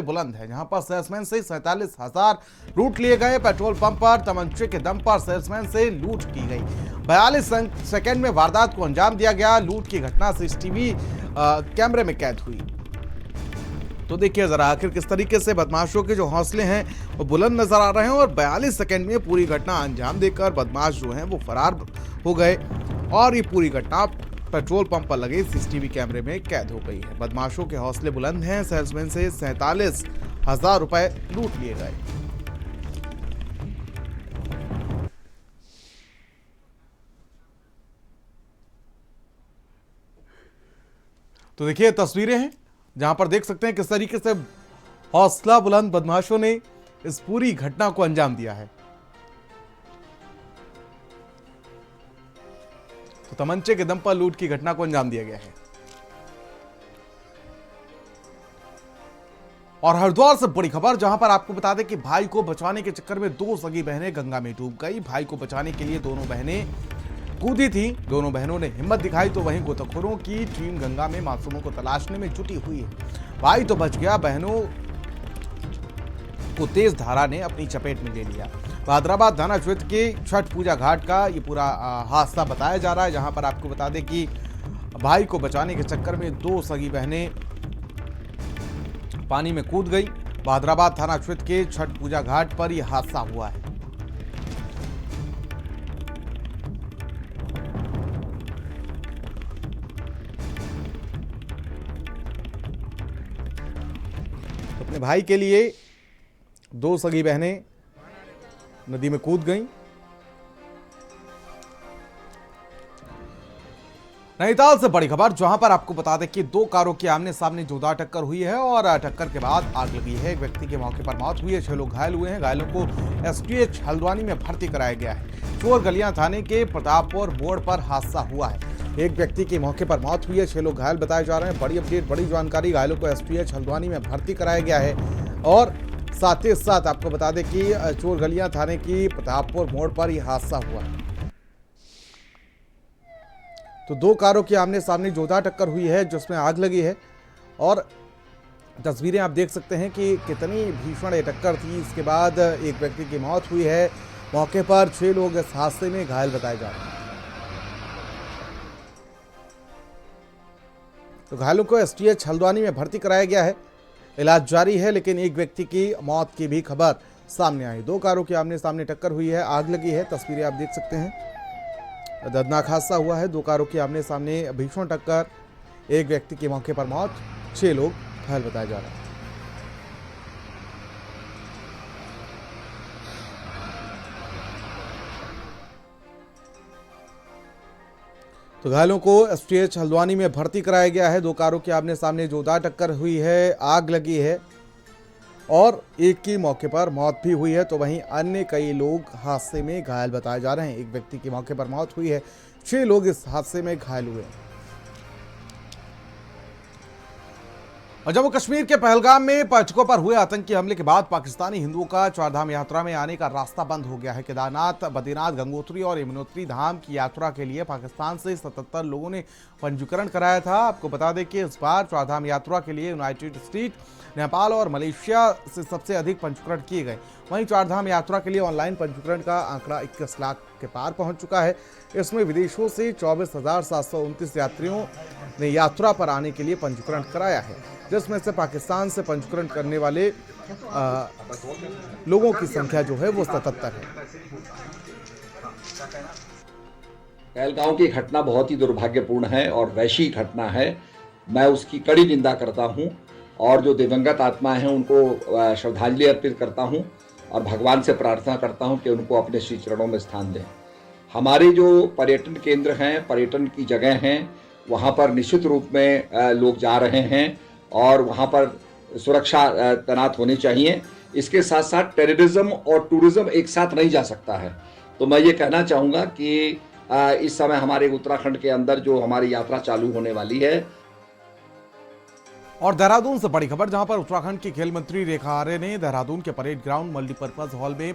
बुलंद है, जहां पर सेल्समैन से 47,000 लूट लिए गए। पेट्रोल पंप पर तमंचे के दम पर सेल्समैन से लूट की गई। 42 सेकंड में वारदात को अंजाम दिया गया। लूट की घटना सीसीटीवी कैमरे में कैद हुई। तो देखिए जरा आखिर किस तरीके से बदमाशों के जो हौसले हैं वो बुलंद नजर आ रहे हैं और 42 सेकंड में पूरी घटना अंजाम देकर बदमाश जो हैं वो फरार हो गए और ये पूरी घटना पेट्रोल पंप पर लगे सीसीटीवी कैमरे में कैद हो गई है। बदमाशों के हौसले बुलंद हैं। सेल्समैन से 47,000 रुपए लूट लिए गए। तो देखिए तस्वीरें हैं जहां पर देख सकते हैं किस तरीके से हौसला बुलंद बदमाशों ने इस पूरी घटना को अंजाम दिया है। तो तमंचे के दम पर लूट की घटना को अंजाम दिया गया है। और हरिद्वार से बड़ी खबर, जहां पर आपको बता दें कि भाई को बचाने के चक्कर में 2 सगी बहनें गंगा में डूब गई। भाई को बचाने के लिए दोनों बहनें कूदी थी। दोनों बहनों ने हिम्मत दिखाई तो वहीं गोताखोरों की टीम गंगा में मासूमों को तलाशने में जुटी हुई है। भाई तो बच गया, बहनों को तेज धारा ने अपनी चपेट में ले लिया। हैदराबाद थाना क्षेत्र के छठ पूजा घाट का ये पूरा हादसा बताया जा रहा है, जहां पर आपको बता दें कि भाई को बचाने के चक्कर में 2 सगी बहनें पानी में कूद गई। हैदराबाद थाना क्षेत्र के छठ पूजा घाट पर यह हादसा हुआ है। अपने भाई के लिए 2 सगी बहनें नदी में कूद गईं। नैनीताल से बड़ी खबर, जहां पर आपको बता दें कि 2 कारों की आमने सामने जोरदार टक्कर हुई है और टक्कर के बाद आग लगी है। एक व्यक्ति के मौके पर मौत हुई है, 6 लोग घायल हुए हैं। घायलों को एसटीएच हल्द्वानी में भर्ती कराया गया है। चोर गलियां थाने के प्रतापपुर मोड़ पर हादसा हुआ है। एक व्यक्ति की मौके पर मौत हुई है, 6 लोग घायल बताए जा रहे हैं। बड़ी अपडेट, बड़ी जानकारी, घायलों को एसटीएच हल्द्वानी में भर्ती कराया गया है। और साथ ही साथ आपको बता दें कि चोर गलियां थाने की प्रतापपुर मोड़ पर यह हादसा हुआ। तो 2 कारों की आमने सामने जोरदार टक्कर हुई है जिसमें आग लगी है और तस्वीरें आप देख सकते हैं कि कितनी भीषण ये टक्कर थी। इसके बाद एक व्यक्ति की मौत हुई है। मौके पर 6 लोग इस हादसे में घायल बताए जा रहे हैं। तो घायलों को एसटीएच हल्द्वानी में भर्ती कराया गया है। इलाज जारी है, लेकिन एक व्यक्ति की मौत की भी खबर सामने आई। 2 कारों की आमने सामने टक्कर हुई है, आग लगी है। तस्वीरें आप देख सकते हैं, दर्दनाक हादसा हुआ है। 2 कारों की आमने सामने भीषण टक्कर, एक व्यक्ति की मौके पर मौत, 6 लोग घायल बताया जा रहा है। तो घायलों को एसटीएच हल्द्वानी में भर्ती कराया गया है। 2 कारों के आमने सामने जोरदार टक्कर हुई है, आग लगी है और एक की मौके पर मौत भी हुई है, तो वहीं अन्य कई लोग हादसे में घायल बताए जा रहे हैं। एक व्यक्ति की मौके पर मौत हुई है, 6 लोग इस हादसे में घायल हुए हैं। और जम्मू कश्मीर के पहलगाम में पर्यटकों पर हुए आतंकी हमले के बाद पाकिस्तानी हिंदुओं का चारधाम यात्रा में आने का रास्ता बंद हो गया है। केदारनाथ, बद्रीनाथ, गंगोत्री और यमुनोत्री धाम की यात्रा के लिए पाकिस्तान से 77 लोगों ने पंजीकरण कराया था। आपको बता दें कि इस बार चारधाम यात्रा के लिए यूनाइटेड स्टेट, नेपाल और मलेशिया से सबसे अधिक पंजीकरण किए गए। वहीं चारधाम यात्रा के लिए ऑनलाइन पंजीकरण का आंकड़ा 21 लाख के पार पहुंच चुका है। इसमें विदेशों से 24,729 यात्रियों ने यात्रा पर आने के लिए पंजीकरण कराया है, जिसमें से पाकिस्तान से पंजीकरण करने वाले लोगों की संख्या जो है वो 77 है। पहलगांव की घटना बहुत ही दुर्भाग्यपूर्ण है और वैश्वी घटना है। मैं उसकी कड़ी निंदा करता हूं और जो दिवंगत आत्मा है उनको श्रद्धांजलि अर्पित करता हूं और भगवान से प्रार्थना करता हूं कि उनको अपने श्री चरणों में स्थान दें। हमारे जो पर्यटन केंद्र हैं, पर्यटन की जगह हैं, वहां पर निश्चित रूप में लोग जा रहे हैं और वहां पर सुरक्षा तैनात होनी चाहिए। इसके साथ साथ टेररिज्म और टूरिज्म एक साथ नहीं जा सकता है। तो मैं ये कहना चाहूँगा कि इस समय हमारे उत्तराखंड के अंदर जो हमारी यात्रा चालू होने वाली है। और देहरादून से बड़ी खबर, जहां पर उत्तराखंड की खेल मंत्री रेखा आर्य ने देहरादून के परेड ग्राउंड मल्टीपर्पज हॉल में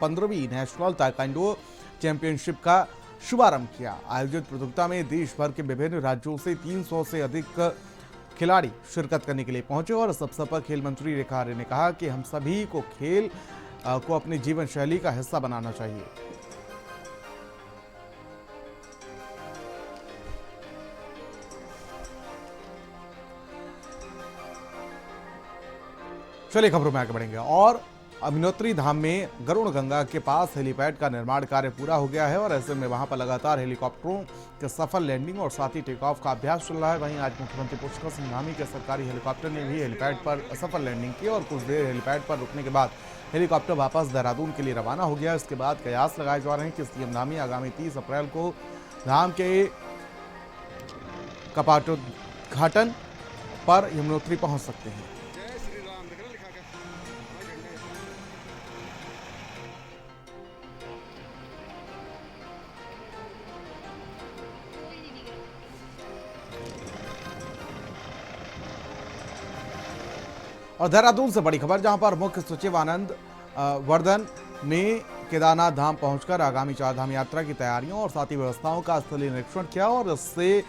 15वीं नेशनल ताइक्वांडो चैंपियनशिप का शुभारंभ किया। आयोजित प्रतियोगिता में देश भर के विभिन्न राज्यों से 300 से अधिक खिलाड़ी शिरकत करने के लिए पहुंचे और इस अवसर पर खेल मंत्री रेखा आर्य ने कहा कि हम सभी को खेल को अपनी जीवन शैली का हिस्सा बनाना चाहिए। चलिए खबरों में आगे बढ़ेंगे और यमुनोत्री धाम में गरुड़ गंगा के पास हेलीपैड का निर्माण कार्य पूरा हो गया है और ऐसे में वहां पर लगातार हेलीकॉप्टरों के सफल लैंडिंग और साथ ही टेक ऑफ का अभ्यास चल रहा है। वहीं आज मुख्यमंत्री पुष्कर सिंह धामी के सरकारी हेलीकॉप्टर ने भी हेलीपैड पर सफल लैंडिंग की और कुछ देर हेलीपैड पर रुकने के बाद हेलीकॉप्टर वापस देहरादून के लिए रवाना हो गया। इसके बाद कयास लगाए जा रहे हैं कि सीएम धामी आगामी 30 अप्रैल को धाम के कपाटोद्घाटन पर यमुनोत्री पहुंच सकते हैं। और देहरादून से बड़ी खबर, जहां पर मुख्य सचिव आनंद वर्धन ने केदारनाथ धाम पहुंचकर आगामी चारधाम यात्रा की तैयारियों और साथ ही व्यवस्थाओं का स्थलीय निरीक्षण किया और इससे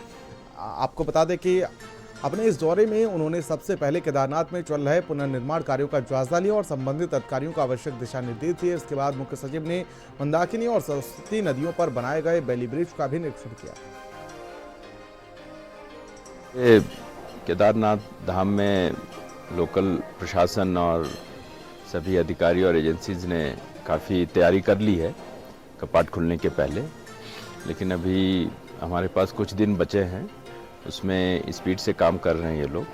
आपको बता दें कि अपने इस दौरे में उन्होंने सबसे पहले केदारनाथ में चल रहे पुनर्निर्माण कार्यों का जायजा लिया और संबंधित अधिकारियों को आवश्यक दिशा निर्देश दिए। इसके बाद मुख्य सचिव ने मंदाकिनी और सरस्वती नदियों पर बनाए गए बेली ब्रिज का भी निरीक्षण किया। केदारनाथ धाम में लोकल प्रशासन और सभी अधिकारी और एजेंसीज ने काफ़ी तैयारी कर ली है कपाट खुलने के पहले, लेकिन अभी हमारे पास कुछ दिन बचे हैं, उसमें स्पीड से काम कर रहे हैं ये लोग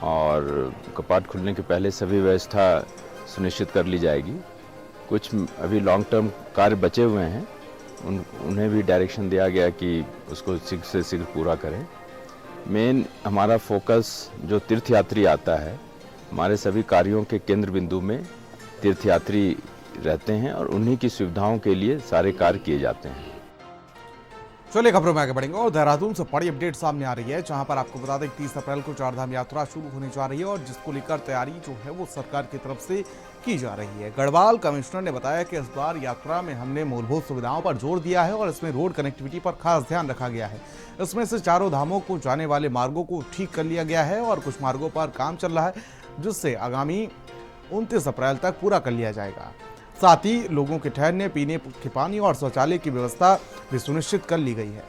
और कपाट खुलने के पहले सभी व्यवस्था सुनिश्चित कर ली जाएगी। कुछ अभी लॉन्ग टर्म कार्य बचे हुए हैं, उन्हें भी डायरेक्शन दिया गया कि उसको शीघ्र से शीघ्र पूरा करें। मेन हमारा फोकस जो तीर्थयात्री आता है, हमारे सभी कार्यों के केंद्र बिंदु में तीर्थयात्री रहते हैं और उन्हीं की सुविधाओं के लिए सारे कार्य किए जाते हैं। चलिए खबरों में आगे बढ़ेंगे और देहरादून से बड़ी अपडेट सामने आ रही है, जहां पर आपको बता दें 30 अप्रैल को चारधाम यात्रा शुरू होने जा रही है और जिसको लेकर तैयारी जो है वो सरकार की तरफ से की जा रही है। गढ़वाल कमिश्नर ने बताया कि इस बार यात्रा में हमने मूलभूत सुविधाओं पर जोर दिया है और इसमें रोड कनेक्टिविटी पर खास ध्यान रखा गया है। इसमें से चारों धामों को जाने वाले मार्गों को ठीक कर लिया गया है और कुछ मार्गों पर काम चल रहा है, जिससे आगामी 29 अप्रैल तक पूरा कर लिया जाएगा। साथ ही लोगों के ठहरने, पीने के पानी और शौचालय की व्यवस्था भी सुनिश्चित कर ली गई है।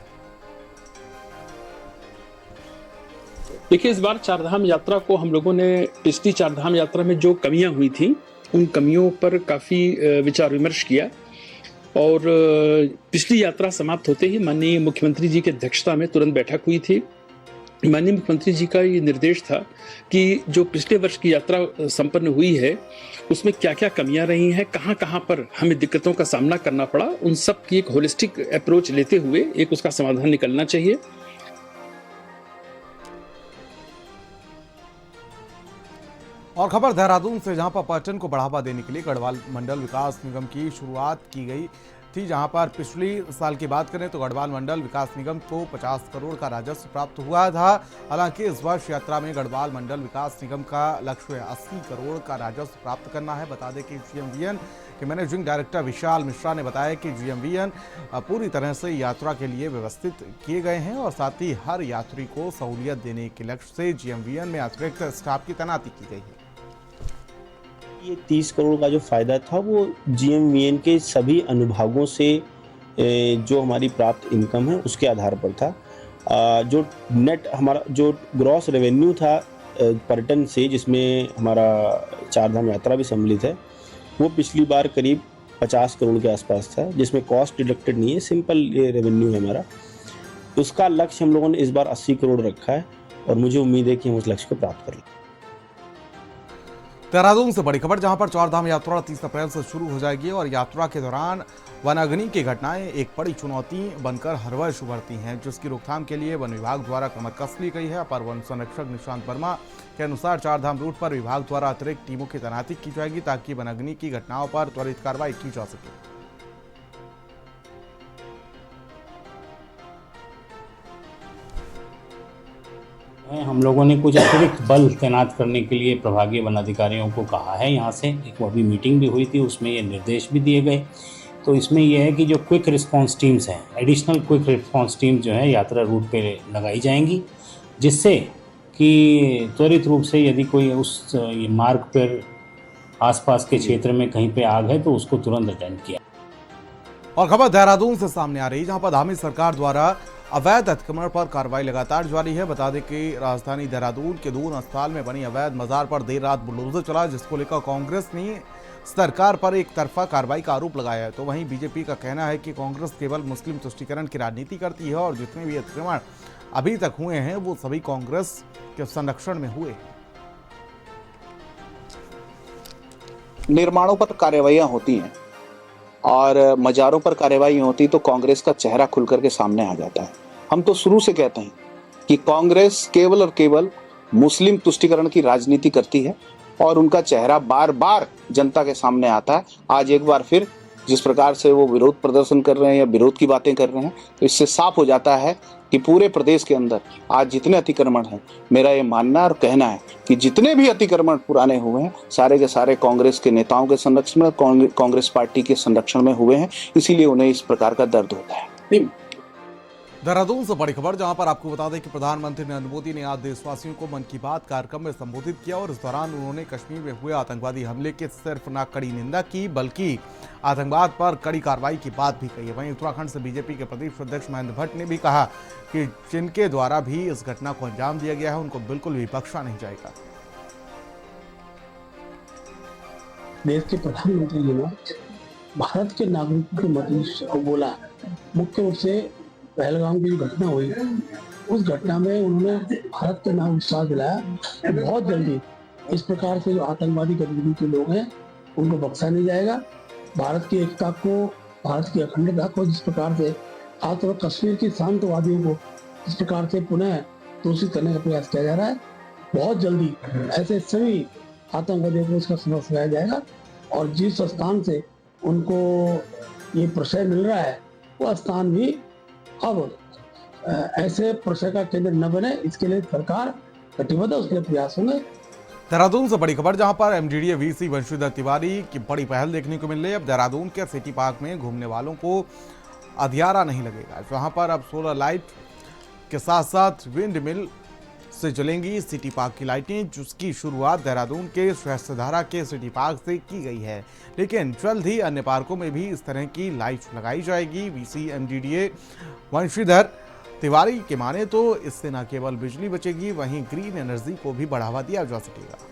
देखिए, इस बार चारधाम यात्रा को हम लोगों ने पिछली चारधाम यात्रा में जो कमियां हुई थी उन कमियों पर काफ़ी विचार विमर्श किया और पिछली यात्रा समाप्त होते ही माननीय मुख्यमंत्री जी की अध्यक्षता में तुरंत बैठक हुई थी। माननीय मुख्यमंत्री जी का ये निर्देश था कि जो पिछले वर्ष की यात्रा संपन्न हुई है उसमें क्या क्या कमियां रही हैं, कहां कहां पर हमें दिक्कतों का सामना करना पड़ा, उन सब की एक होलिस्टिक अप्रोच लेते हुए एक उसका समाधान निकलना चाहिए। और खबर देहरादून से, जहां पर पर्यटन को बढ़ावा देने के लिए गढ़वाल मंडल विकास निगम की शुरुआत की गई थी। जहां पर पिछली साल की बात करें तो गढ़वाल मंडल विकास निगम को 50 करोड़ का राजस्व प्राप्त हुआ था। हालांकि इस वर्ष यात्रा में गढ़वाल मंडल विकास निगम का लक्ष्य 80 करोड़ का राजस्व प्राप्त करना है। बता दें कि GMVN के मैनेजिंग डायरेक्टर विशाल मिश्रा ने बताया कि GMVN पूरी तरह से यात्रा के लिए व्यवस्थित किए गए हैं और साथ ही हर यात्री को सहूलियत देने के लक्ष्य से GMVN में अतिरिक्त स्टाफ की तैनाती की गई है। ये 30 करोड़ का जो फायदा था वो GMVN के सभी अनुभागों से जो हमारी प्राप्त इनकम है उसके आधार पर था। जो नेट हमारा जो ग्रॉस रेवेन्यू था पर्यटन से, जिसमें हमारा चारधाम यात्रा भी सम्मिलित है, वो पिछली बार करीब 50 करोड़ के आसपास था, जिसमें कॉस्ट डिडक्टेड नहीं है, सिंपल ये रेवेन्यू है हमारा। उसका लक्ष्य हम लोगों ने इस बार 80 करोड़ रखा है और मुझे उम्मीद है कि हम उस लक्ष्य को प्राप्त कर लें। देहरादून से बड़ी खबर, जहां पर चारधाम यात्रा 30 अप्रैल से शुरू हो जाएगी और यात्रा के दौरान वनाग्नि की घटनाएं एक बड़ी चुनौती बनकर हर वर्ष उभरती हैं, जिसकी रोकथाम के लिए वन विभाग द्वारा कमर कस ली गई है। अपर वन संरक्षक निशांत वर्मा के अनुसार चारधाम रूट पर विभाग द्वारा अतिरिक्त टीमों की तैनाती की जाएगी ताकि वनाग्नि की घटनाओं पर त्वरित कार्रवाई की जा सके। हम लोगों ने कुछ अतिरिक्त बल तैनात करने के लिए प्रभागीय वन अधिकारियों को कहा है। यहाँ से एक अभी मीटिंग भी हुई थी, उसमें ये निर्देश भी दिए गए। तो इसमें यह है कि जो क्विक रिस्पांस टीम्स हैं, एडिशनल क्विक रिस्पांस टीम जो है यात्रा रूट पे लगाई जाएंगी, जिससे कि त्वरित रूप से यदि कोई उस ये मार्ग पर आसपास के क्षेत्र में कहीं पे आग है तो उसको तुरंत अटेंड किया। और खबर देहरादून से सामने आ रही, जहां पर धामी सरकार द्वारा अवैध अतिक्रमण पर कार्रवाई लगातार जारी है। बता दें कि राजधानी देहरादून के दून अस्पताल में बनी अवैध मजार पर देर रात बुलडोजर चला, जिसको लेकर कांग्रेस ने सरकार पर एक तरफा कार्रवाई का आरोप लगाया है। तो वहीं बीजेपी का कहना है कि कांग्रेस केवल मुस्लिम तुष्टीकरण की राजनीति करती है और जितने भी अतिक्रमण अभी तक हुए हैं वो सभी कांग्रेस के संरक्षण में हुए। निर्माणों पर कार्रवाइयां होती हैं और मजारों पर कार्रवाई होती तो कांग्रेस का चेहरा खुल करके सामने आ जाता है। हम तो शुरू से कहते हैं कि कांग्रेस केवल और केवल मुस्लिम तुष्टीकरण की राजनीति करती है और उनका चेहरा बार बार जनता के सामने आता है। आज एक बार फिर जिस प्रकार से वो विरोध प्रदर्शन कर रहे हैं या विरोध की बातें कर रहे हैं, तो इससे साफ हो जाता है कि पूरे प्रदेश के अंदर आज जितने अतिक्रमण हैं, मेरा ये मानना और कहना है कि जितने भी अतिक्रमण पुराने हुए हैं सारे के सारे कांग्रेस के नेताओं के संरक्षण में, कांग्रेस पार्टी के संरक्षण में हुए हैं, इसीलिए उन्हें इस प्रकार का दर्द होता है। देहरादून से बड़ी खबर, जहां पर आपको बता दें कि प्रधानमंत्री नरेंद्र मोदी ने आज देशवासियों को मन की बात कार्यक्रम में संबोधित किया और इस दौरान उन्होंने कश्मीर में हुए आतंकवादी हमले की सिर्फ न कड़ी निंदा की बल्कि आतंकवाद पर कड़ी कार्रवाई की बात भी कही है। वहीं उत्तराखंड से बीजेपी के प्रदेश अध्यक्ष महेंद्र भट्ट ने भी कहा कि जिनके द्वारा भी इस घटना को अंजाम दिया गया है उनको बिल्कुल भी बख्शा नहीं जाएगा। देश के प्रधानमंत्री जी ने भारत के नागरिकों के मत को बोला, मुख्य रूप से पहलगाम की जो घटना हुई उस घटना में उन्होंने भारत के नाम विश्वास दिलाया कि बहुत जल्दी इस प्रकार से जो आतंकवादी गतिविधि के लोग हैं उनको बख्शा नहीं जाएगा। भारत की एकता को, भारत की अखंडता को जिस प्रकार से खासतौर पर कश्मीर की शांतवादियों को जिस प्रकार से पुनः दूषित करने का प्रयास किया जा रहा है, बहुत जल्दी ऐसे सभी आतंकवादियों को इसका सबक सिखाया जाएगा और जिस स्थान से उनको ये प्रशय मिल रहा है वह स्थान भी अब ऐसे प्रशय का केंद्र न बने, इसके लिए सरकार कटिबद्ध है, उसके लिए प्रयास होंगे। देहरादून से बड़ी खबर, जहां पर एमडीडीए वीसी वंशीधर तिवारी की बड़ी पहल देखने को मिल रही है। अब देहरादून के सिटी पार्क में घूमने वालों को अधियारा नहीं लगेगा, जहां पर अब सोलर लाइट के साथ साथ विंड मिल से जलेंगी सिटी पार्क की लाइटें, जिसकी शुरुआत देहरादून के सहस्त्रधारा के सिटी पार्क से की गई है, लेकिन जल्द ही अन्य पार्कों में भी इस तरह की लाइट लगाई जाएगी। वीसी एमडीडीए वंशीधर तिवारी के माने तो इससे न केवल बिजली बचेगी, वहीं ग्रीन एनर्जी को भी बढ़ावा दिया जा सकेगा।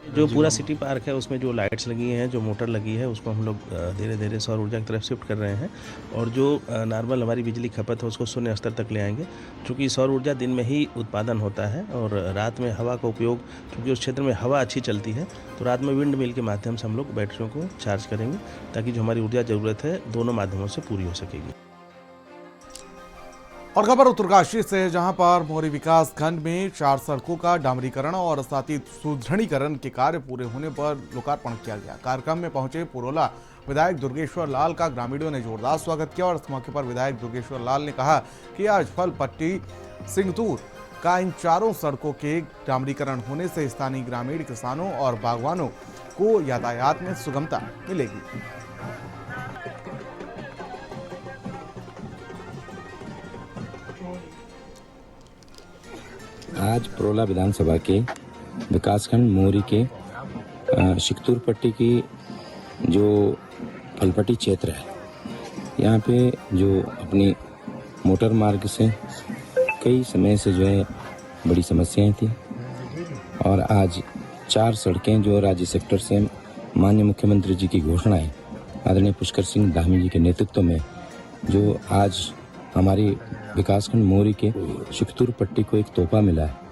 जो पूरा सिटी पार्क है उसमें जो लाइट्स लगी हैं, जो मोटर लगी है, उसको हम लोग धीरे धीरे सौर ऊर्जा की तरफ शिफ्ट कर रहे हैं और जो नॉर्मल हमारी बिजली खपत है उसको शून्य स्तर तक ले आएंगे। चूँकि सौर ऊर्जा दिन में ही उत्पादन होता है और रात में हवा का उपयोग, चूँकि उस क्षेत्र में हवा अच्छी चलती है तो रात में विंड मिल के माध्यम से हम लोग बैटरियों को चार्ज करेंगे ताकि जो हमारी ऊर्जा ज़रूरत है दोनों माध्यमों से पूरी हो सकेगी। और खबर उत्तरकाशी से, जहां पर मोरी विकास खंड में 4 सड़कों का डामरीकरण और साथ ही सुदृढ़ीकरण के कार्य पूरे होने पर लोकार्पण किया गया। कार्यक्रम में पहुंचे पुरोला विधायक दुर्गेश्वर लाल का ग्रामीणों ने जोरदार स्वागत किया और इस मौके पर विधायक दुर्गेश्वर लाल ने कहा कि आज फलपट्टी सिंगतूर का इन 4 सड़कों के डामरीकरण होने से स्थानीय ग्रामीण किसानों और बागवानों को यातायात में सुगमता मिलेगी। आज पुरोला विधानसभा के विकासखंड मोरी के शिकतूर पट्टी की जो फलपट्टी क्षेत्र है, यहाँ पे जो अपनी मोटर मार्ग से कई समय से जो है बड़ी समस्याएं थी और आज 4 सड़कें जो राज्य सेक्टर से माननीय मुख्यमंत्री जी की घोषणा है आदरणीय पुष्कर सिंह धामी जी के नेतृत्व में, जो आज हमारी विकासखंड मोरी के शिकतूर पट्टी को एक तोहफा मिला है।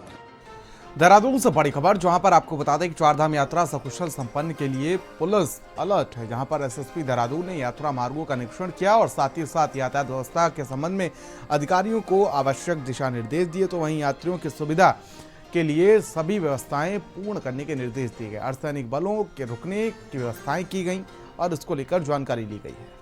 देहरादून से बड़ी खबर, जहां पर आपको बता दें कि चारधाम यात्रा सकुशल संपन्न के लिए पुलिस अलर्ट है, जहां पर एसएसपी देहरादून ने यात्रा मार्गों का निरीक्षण किया और साथ ही साथ यातायात व्यवस्था के संबंध में अधिकारियों को आवश्यक दिशा निर्देश दिए। तो वहीं यात्रियों की सुविधा के लिए सभी व्यवस्थाएं पूर्ण करने के निर्देश दिए गए। अर्धसैनिक बलों के रुकने की व्यवस्थाएं की गई और इसको लेकर जानकारी ली गई है।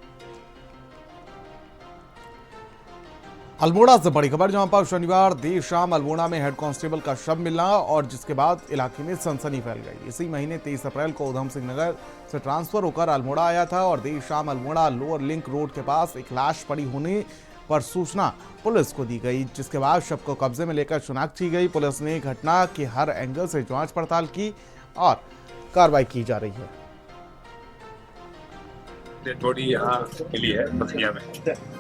अल्मोड़ा से बड़ी खबर, जहां पर शनिवार देर शाम अल्मोड़ा में हेड कांस्टेबल का शव मिला और जिसके बाद इलाके में सनसनी फैल गई। इसी महीने 23 अप्रैल को उधम सिंह नगर से ट्रांसफर होकर अल्मोड़ा आया था और देर शाम अल्मोड़ा लोअर लिंक रोड के पास एक लाश पड़ी होने पर सूचना पुलिस को दी गई, जिसके बाद शव को कब्जे में लेकर शिनाख्त की गई। पुलिस ने घटना की हर एंगल से जांच पड़ताल की और कार्रवाई की जा रही है। डेड बॉडी यहाँ मिली है बसिया में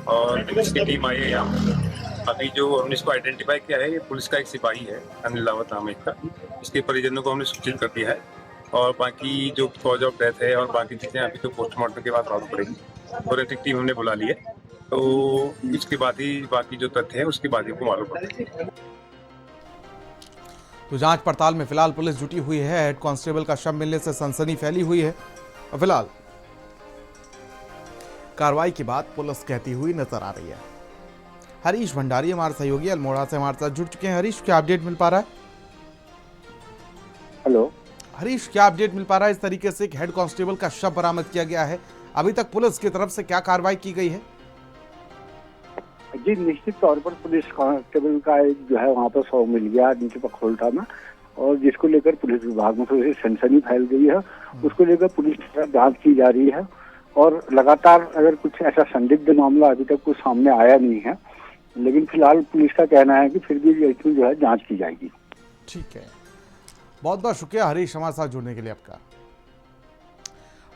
और पुलिस की टीम आई है यहाँ। अभी जो हमने इसको आइडेंटिफाई किया है, ये पुलिस का एक सिपाही है, अनिल रावत नाम है इसका। इसके परिजनों को हमने सूचित कर दिया है और बाकी जो कॉज ऑफ डेथ है और बाकी चीजें अभी तो पोस्टमार्टम के बाद मालूम पड़ेगी। फोरेंसिक टीम हमने बुला ली है, तो इसके बाद ही बाकी जो तथ्य है उसके बाद ही को मालूम पड़ेगी। तो जांच पड़ताल में फिलहाल पुलिस जुटी हुई है। हेड कांस्टेबल का शव मिलने से सनसनी फैली हुई है और फिलहाल कार्रवाई के बाद पुलिस कहती हुई नजर आ रही है। हरीश भंडारी हमारे सहयोगी अल्मोड़ा से हमारे साथ जुड़ चुके हैं। हरीश, क्या अपडेट मिल पा रहा है? हेलो हरीश, क्या अपडेट मिल पा रहा है? इस तरीके से एक हेड कांस्टेबल का शव बरामद किया गया है, अभी तक पुलिस की तरफ से क्या कार्रवाई की गई है? जी, निश्चित तौर पर पुलिस कांस्टेबल का एक जो है वहाँ पर शव मिल गया नीचे पखोल्टा में, और जिसको लेकर पुलिस विभाग में थोड़ी सी सनसनी फैल गई है। उसको लेकर पुलिस जांच की जा रही है और लगातार अगर कुछ ऐसा संदिग्ध मामला अभी तक कुछ सामने आया नहीं है, लेकिन फिलहाल पुलिस का कहना है कि फिर भी इसमें जो है जांच की जाएगी। ठीक है, बहुत बहुत शुक्रिया हरीश हमारे साथ जुड़ने के लिए आपका।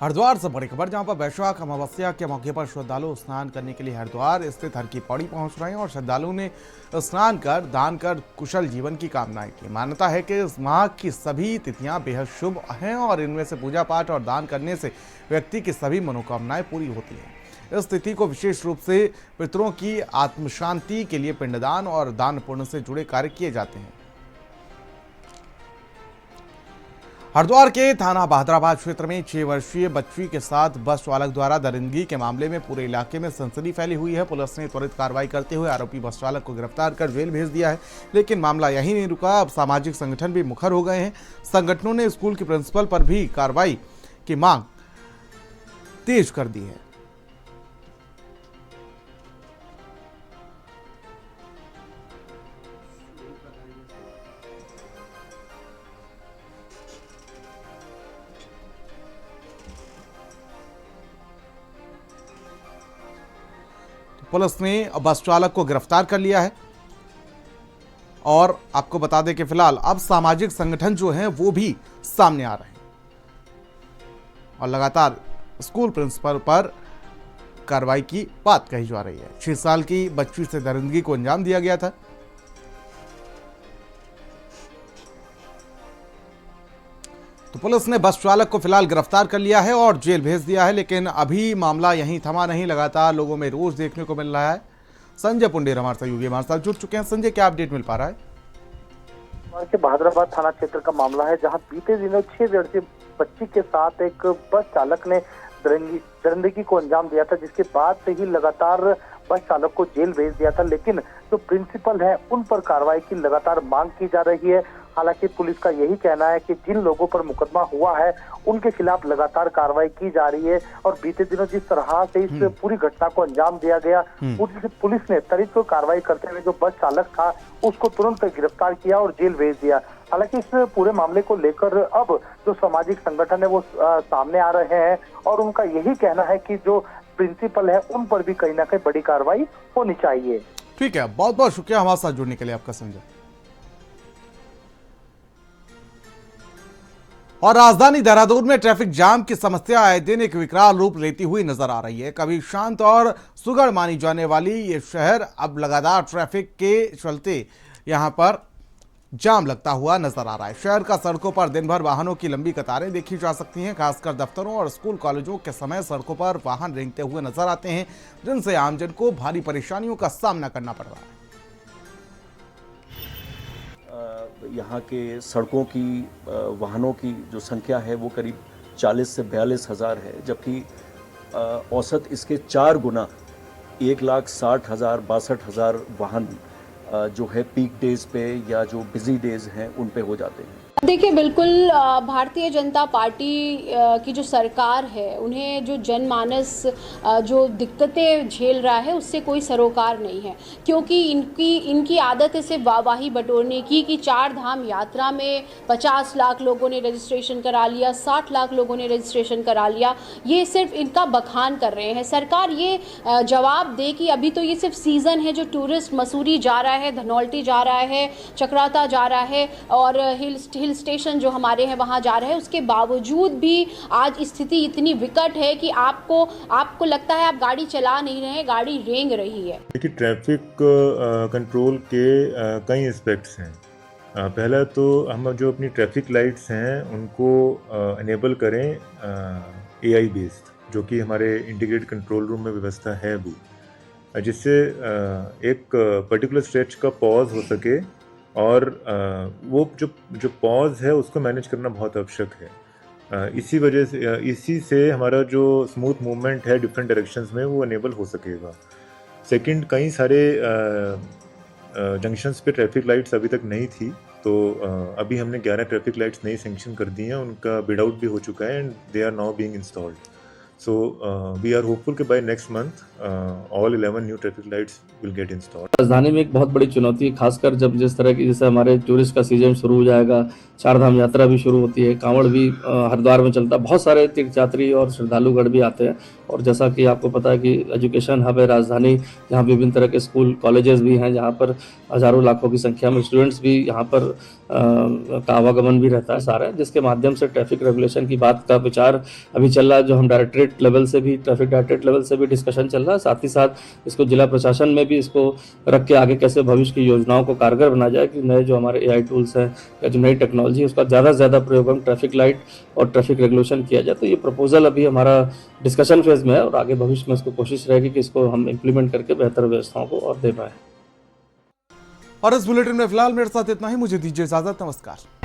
हरिद्वार से बड़ी खबर, जहां पर वैशाख अमावस्या के मौके पर श्रद्धालु स्नान करने के लिए हरिद्वार स्थित हर की पौड़ी पहुंच रहे हैं और श्रद्धालुओं ने स्नान कर दान कर कुशल जीवन की कामनाएं की। मान्यता है कि इस माह की सभी तिथियां बेहद शुभ हैं और इनमें से पूजा पाठ और दान करने से व्यक्ति की सभी मनोकामनाएं पूरी होती हैं। इस तिथि को विशेष रूप से पितरों की आत्मशांति के लिए पिंडदान और दान पुण्य से जुड़े कार्य किए जाते हैं। हरिद्वार के थाना बहादुराबाद क्षेत्र में 6 वर्षीय बच्ची के साथ बस चालक द्वारा दरिंदगी के मामले में पूरे इलाके में सनसनी फैली हुई है। पुलिस ने त्वरित कार्रवाई करते हुए आरोपी बस चालक को गिरफ्तार कर जेल भेज दिया है, लेकिन मामला यहीं नहीं रुका। अब सामाजिक संगठन भी मुखर हो गए हैं। संगठनों ने स्कूल के प्रिंसिपल पर भी कार्रवाई की मांग तेज कर दी है। पुलिस ने बस चालक को गिरफ्तार कर लिया है और आपको बता दें कि फिलहाल अब सामाजिक संगठन जो हैं वो भी सामने आ रहे हैं और लगातार स्कूल प्रिंसिपल पर कार्रवाई की बात कही जा रही है। 6 साल की बच्ची से दरिंदगी को अंजाम दिया गया था। तो पुलिस ने बस चालक को फिलहाल गिरफ्तार कर लिया है और जेल भेज दिया है, लेकिन अभी मामला यहीं थमा नहीं, लगातार लोगों में रोष देखने को मिल रहा है। संजय पुंडेर हमारे सहयोगी हमारे साथ जुड़ चुके हैं। संजय, क्या अपडेट मिल पा रहा है? के बहादुराबाद थाना क्षेत्र का मामला है, जहां बीते दिनों 6 वर्षीय बच्ची के साथ एक बस चालक ने दरिंदगी को अंजाम दिया था, जिसके बाद से ही लगातार बस चालक को जेल भेज दिया था। लेकिन जो प्रिंसिपल है उन पर कार्रवाई की लगातार मांग की जा रही है। हालांकि पुलिस का यही कहना है कि जिन लोगों पर मुकदमा हुआ है उनके खिलाफ लगातार कार्रवाई की जा रही है और बीते दिनों जिस तरह से इस पूरी घटना को अंजाम दिया गया, पुलिस ने त्वरित कार्रवाई करते हुए जो बस चालक था उसको तुरंत गिरफ्तार किया और जेल भेज दिया। हालांकि इस पूरे मामले को लेकर अब जो सामाजिक संगठन है वो सामने आ रहे हैं और उनका यही कहना है कि जो प्रिंसिपल है उन पर भी कहीं ना कहीं बड़ी कार्रवाई होनी चाहिए। ठीक है, बहुत बहुत शुक्रिया हमारे साथ जुड़ने के लिए आपका संजय। और राजधानी देहरादून में ट्रैफिक जाम की समस्या आए दिन एक विकराल रूप लेती हुई नजर आ रही है। कभी शांत और सुगढ़ मानी जाने वाली ये शहर अब लगातार ट्रैफिक के चलते यहां पर जाम लगता हुआ नजर आ रहा है। शहर का सड़कों पर दिन भर वाहनों की लंबी कतारें देखी जा सकती हैं। खासकर दफ्तरों और स्कूल कॉलेजों के समय सड़कों पर वाहन रेंगते हुए नजर आते हैं, जिनसे आमजन को भारी परेशानियों का सामना करना पड़ रहा है। यहाँ के सड़कों की वाहनों की जो संख्या है वो करीब 40 से 42 हज़ार है, जबकि औसत इसके 4 गुना 1,60,000 62,000 वाहन जो है पीक डेज पे या जो बिजी डेज हैं उन पे हो जाते हैं। देखिए, बिल्कुल भारतीय जनता पार्टी की जो सरकार है, उन्हें जो जनमानस जो दिक्कतें झेल रहा है उससे कोई सरोकार नहीं है, क्योंकि इनकी आदत है सिर्फ वाहवाही बटोरने की कि 4 धाम यात्रा में 50 लाख लोगों ने रजिस्ट्रेशन करा लिया, 60 लाख लोगों ने रजिस्ट्रेशन करा लिया। ये सिर्फ इनका बखान कर रहे हैं। सरकार ये जवाब दे कि अभी तो ये सिर्फ सीज़न है, जो टूरिस्ट मसूरी जा रहा है, धनौल्टी जा रहा है, चक्राता जा रहा है और हिल स्टेशन जो हमारे हैं वहाँ जा रहे हैं, उसके बावजूद भी आज स्थिति इतनी विकट है कि आपको लगता है आप गाड़ी चला नहीं रहे हैं, गाड़ी रेंग रही है। देखिए, ट्रैफिक कंट्रोल के कई एस्पेक्ट्स हैं। पहला तो हम जो अपनी ट्रैफिक लाइट्स हैं उनको इनेबल करें AI बेस्ड, जो कि हमारे इंटीग्रेटेड कंट्रोल रूम में व्यवस्था है अभी, जिससे एक पर्टिकुलर स्ट्रेच का पॉज हो सके और वो जो पॉज है उसको मैनेज करना बहुत आवश्यक है। इसी से हमारा जो स्मूथ मूवमेंट है डिफरेंट डायरेक्शंस में वो इनेबल हो सकेगा। सेकंड, कई सारे जंक्शंस पे ट्रैफिक लाइट्स अभी तक नहीं थी, तो अभी हमने 11 ट्रैफिक लाइट्स नई सैंक्शन कर दी हैं, उनका बिड आउट भी हो चुका है and they are now being installed. So we are hopeful कि by next month all 11 new traffic lights will get installed। राजधानी में एक बहुत बड़ी चुनौती है, खासकर जब जिस तरह की जैसे हमारे टूरिस्ट का सीजन शुरू हो जाएगा, 4 धाम यात्रा भी शुरू होती है, कांवड़ भी हरिद्वार में चलता है, बहुत सारे तीर्थयात्री और श्रद्धालुगढ़ भी आते हैं। और जैसा कि आपको पता है कि एजुकेशन हब है राजधानी, यहाँ विभिन्न तरह के स्कूल कॉलेजेस भी हैं, जहाँ पर हज़ारों लाखों की संख्या में स्टूडेंट्स भी यहाँ पर का आवागमन भी रहता है सारा, जिसके माध्यम से ट्रैफिक रेगुलेशन की बात का विचार अभी चल रहा है, जो हम डायरेक्टरेट लेवल से भी, ट्रैफिक डायरेक्टरेट लेवल से भी डिस्कशन चल रहा है। साथ ही साथ इसको जिला प्रशासन में भी इसको रख के आगे कैसे भविष्य की योजनाओं को कारगर बना जाए कि नए जो हमारे AI टूल्स हैं या जो नई टेक्नोलॉजी है उसका ज़्यादा से ज़्यादा प्रयोग हम ट्रैफिक लाइट और ट्रैफिक रेगुलेशन किया जाए। तो ये प्रपोजल अभी हमारा डिस्कशन फेज में है और आगे भविष्य में इसको कोशिश रहेगी कि इसको हम इम्प्लीमेंट करके बेहतर व्यवस्थाओं को और दे पाएँ। और इस बुलेटिन में फिलहाल मेरे साथ इतना ही। मुझे दीजिए इजाजत। नमस्कार।